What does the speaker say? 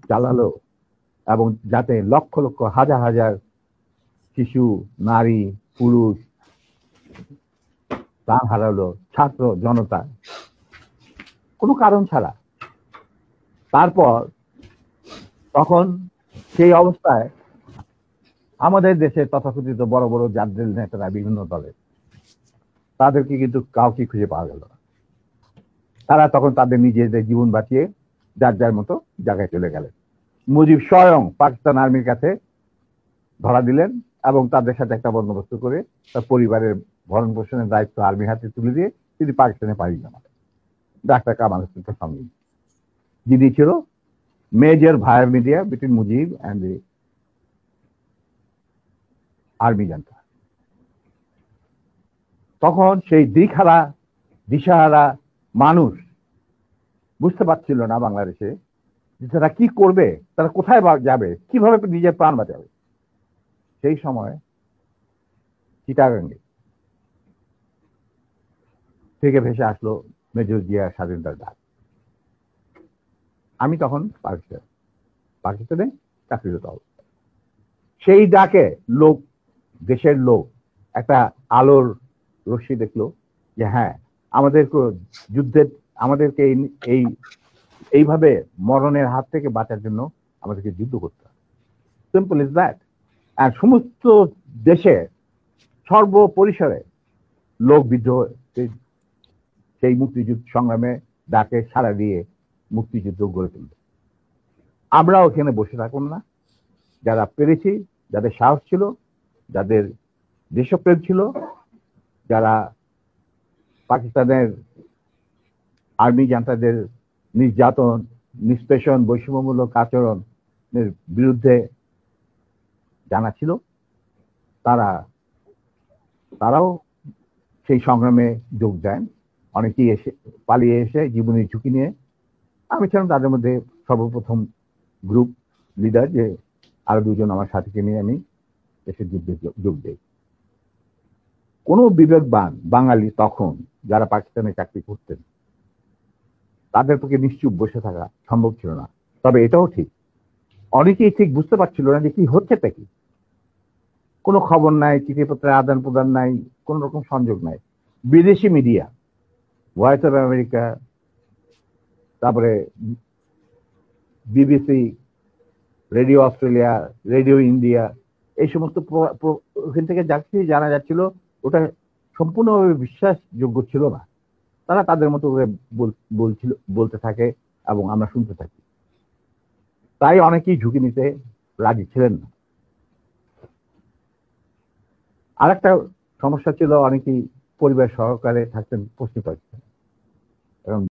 চালালো, এবং যাতে লক্ষ লক্ষ হাজার হাজার শিশু, নারী, পুরুষ প্রাণ হারালো, ছাত্র জনতা কোনো কারণ ছাড়া। তারপর তখন সেই অবস্থায় আমাদের দেশে তথাকথিত বড় বড় জাতীয় নেতারা বিভিন্ন দলের, তাদেরকে কিন্তু কাউকে খুঁজে পাওয়া গেল না। তারা তখন তাদের নিজেদের জীবন বাঁচিয়ে যার যার মতো জায়গায় চলে গেলেন। মুজিব স্বয়ং পাকিস্তান আর্মির কাছে ধরা দিলেন এবং তাদের সাথে একটা বন্দোবস্ত করে তার পরিবারের ভরণ পোষণের দায়িত্ব আর্মির হাতে তুলে দিয়ে তিনি পাকিস্তানে পাড়ি জমালেন। ডাক্তার কামাল হোসেনকে সঙ্গে, যিনি ছিল major via media between Mujib and the army junta. তখন সেই দিশাহারা মানুষ বুঝতে পারছিল না বাংলাদেশে যে তারা কি করবে, তারা কোথায় যাবে, কিভাবে নিজের প্রাণ বাঁচাবে। সেই সময় চিটাগাঙ্গে থেকে ভেসে আসলো মেজর জিয়া স্বাধীনতার ডাক। আমি তখন পাকিস্তানে চাকরিরত অবস্থা। সেই ডাকে দেশের লোক একটা আলোর রশ্মি দেখলো যে হ্যাঁ, আমাদের যুদ্ধের, আমাদেরকে এইভাবে মরণের হাত থেকে বাঁচার জন্য আমাদেরকে যুদ্ধ করতে হবে। Simple is that. আর সমস্ত দেশে সর্বপরিসরে লোক বিদ্রোহ, সেই মুক্তিযুদ্ধ সংগ্রামে ডাকে সাড়া দিয়ে মুক্তিযুদ্ধ গড়ে তুলবে। আমরা ওখানে বসে থাকুন না, যারা পেরেছি, যাদের সাহস ছিল, যাদের দেশপ্রেম ছিল, যারা পাকিস্তানের আর্মি জান্তাদের নির্যাতন, নিষ্পেষণ, বৈষম্যমূলক আচরণের বিরুদ্ধে জানা ছিল, তারাও সেই সংগ্রামে যোগ দেন। অনেকেই পালিয়ে এসে জীবনের ঝুঁকি নিয়ে। আমি ছিলাম তাদের মধ্যে সর্বপ্রথম গ্রুপ লিডার, যে আরো দুজন আমার সাথীকে নিয়ে আমি এসে যুদ্ধে যোগ দেই। কোনো বিবেকবান বাঙালি তখন যারা পাকিস্তানে চাকরি করতেন, তাদের পক্ষে নিশ্চুপ বসে থাকা সম্ভব ছিল না। তবে এটাও ঠিক, অনেকেই ঠিক বুঝতে পারছিল না যে কি হচ্ছেটা কি। কোনো খবর নাই, চিঠিপত্রের আদান প্রদান নাই, কোন রকম সংযোগ নাই। বিদেশি মিডিয়া, ভয়েস অফ আমেরিকা, তারপরে BBC, radio Australia, radio India, এই সমস্ত ওখান থেকে যাচ্ছি জানা যাচ্ছিল, ওটা সম্পূর্ণভাবে বিশ্বাসযোগ্য ছিল না। তারা তাদের মতো করে বলতে থাকে এবং আমরা শুনতে থাকি। তাই অনেকেই ঝুঁকি নিতে রাজি ছিলেন না। আরেকটা সমস্যা ছিল, অনেকেই পরিবার সহকারে থাকতেন পশ্চিম পাকিস্তান।